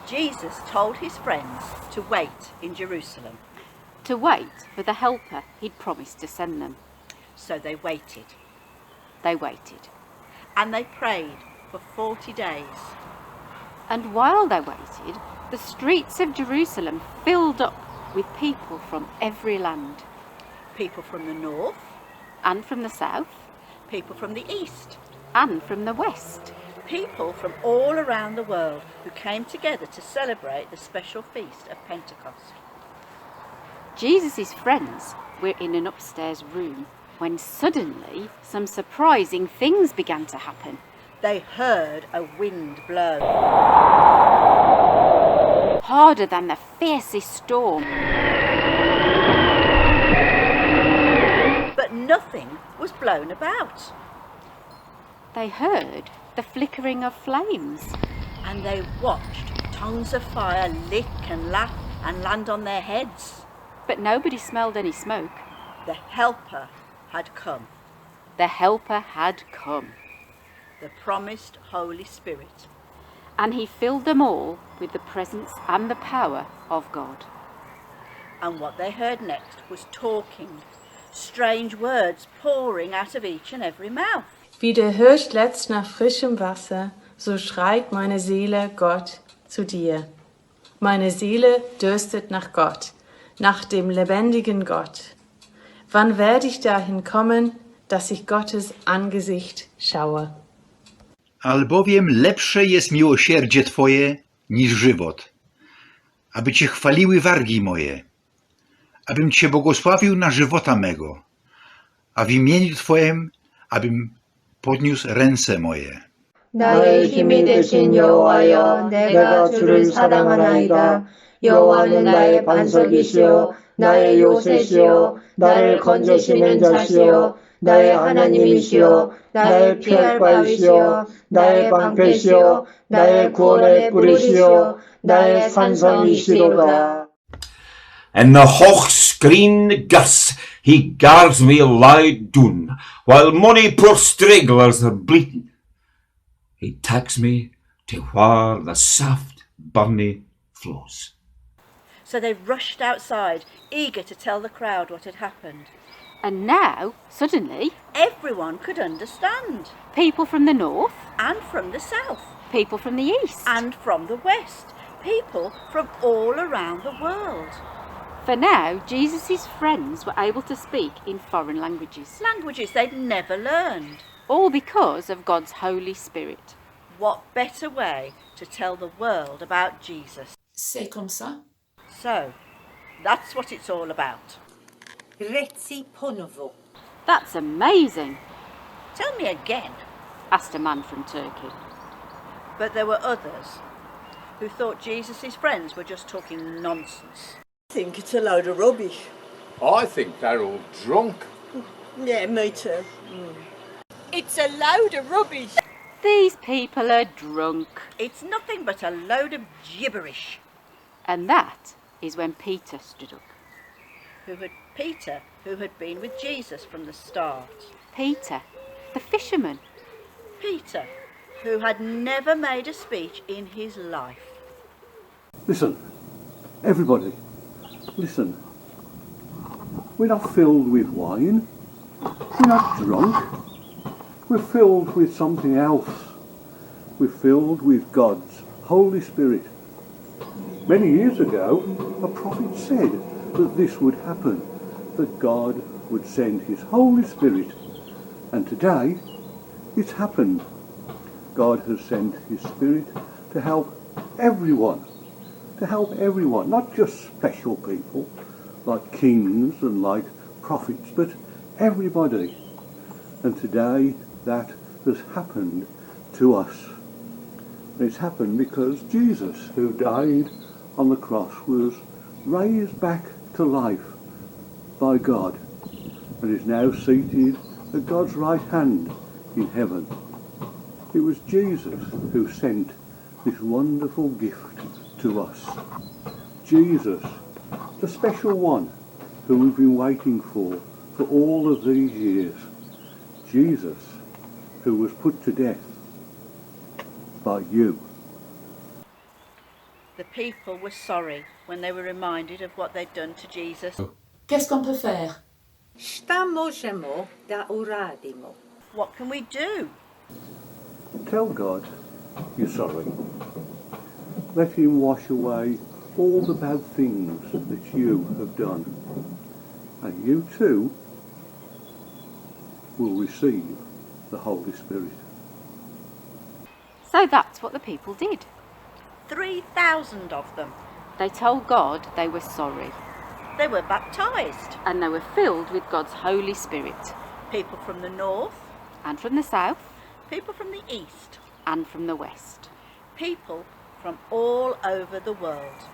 Jesus told his friends to wait in Jerusalem. To wait for the helper he'd promised to send them. So they waited. They waited. And they prayed for 40 days. And while they waited, the streets of Jerusalem filled up with people from every land. People from the north. And from the south. People from the east. And from the west. People from all around the world who came together to celebrate the special feast of Pentecost. Jesus' friends were in an upstairs room when suddenly some surprising things began to happen. They heard a wind blow. Harder than the fiercest storm. But nothing was blown about. They heard the flickering of flames. And they watched tongues of fire lick and lap and land on their heads. But nobody smelled any smoke. The helper had come. The helper had come. The promised Holy Spirit. And he filled them all with the presence and the power of God. And what they heard next was talking, strange words pouring out of each and every mouth. Wie der Hirsch letzt nach frischem Wasser, so schreit meine Seele Gott zu dir. Meine Seele dürstet nach Gott, nach dem lebendigen Gott. Wann werde ich dahin kommen, dass ich Gottes Angesicht schaue? Albowiem lepsze jest miłosierdzie Twoje niż żywot, aby Cię chwaliły wargi moje, abym Cię błogosławił na żywota mego, a w imieniu Twoim, abym podniósł ręce moje. 나의 힘이 되신 여호와여, 내가 주를 사랑하나이다. 여호와는 나의 반석이시요, 나의 요새시요, 나를 건지시는 자시요, 나의 하나님이시요, 나의 피할 바위시요, 나의 방패시요, 나의 구원의 뿌리시요, 나의 산성이시로다. In the hoch's green gus he guards me lie down, while mony poor stragglers are bleating. He takes me to where the soft burnie flows. So they rushed outside, eager to tell the crowd what had happened. And now, suddenly, everyone could understand. People from the north. And from the south. People from the east. And from the west. People from all around the world. For now, Jesus' friends were able to speak in foreign languages. Languages they'd never learned. All because of God's Holy Spirit. What better way to tell the world about Jesus? C'est comme ça. So, that's what it's all about. That's amazing. Tell me again, asked a man from Turkey. But there were others who thought Jesus' friends were just talking nonsense. I think it's a load of rubbish. I think they're all drunk. Yeah, me too. It's a load of rubbish. These people are drunk. It's nothing but a load of gibberish. And that is when Peter stood up. Peter, who had been with Jesus from the start. Peter, the fisherman. Peter, who had never made a speech in his life. Listen, everybody, listen. We're not filled with wine. We're not drunk. We're filled with something else. We're filled with God's Holy Spirit. Many years ago, a prophet said that this would happen, that God would send his Holy Spirit. And today, it's happened. God has sent his Spirit to help everyone, not just special people, like kings and like prophets, but everybody. And today, that has happened to us. And it's happened because Jesus, who died on the cross, was raised back to life by God and is now seated at God's right hand in heaven. It was Jesus who sent this wonderful gift to us. Jesus, the special one who we've been waiting for all of these years. Jesus, who was put to death by you. The people were sorry when they were reminded of what they'd done to Jesus. Qu'est-ce qu'on peut faire? What can we do? Tell God you're sorry. Let him wash away all the bad things that you have done. And you too will receive the Holy Spirit. So that's what the people did. 3,000 of them. They told God they were sorry, They were baptised. and they were filled with God's Holy Spirit. People from the north, And from the south, people from the east, and from the west. people from all over the world.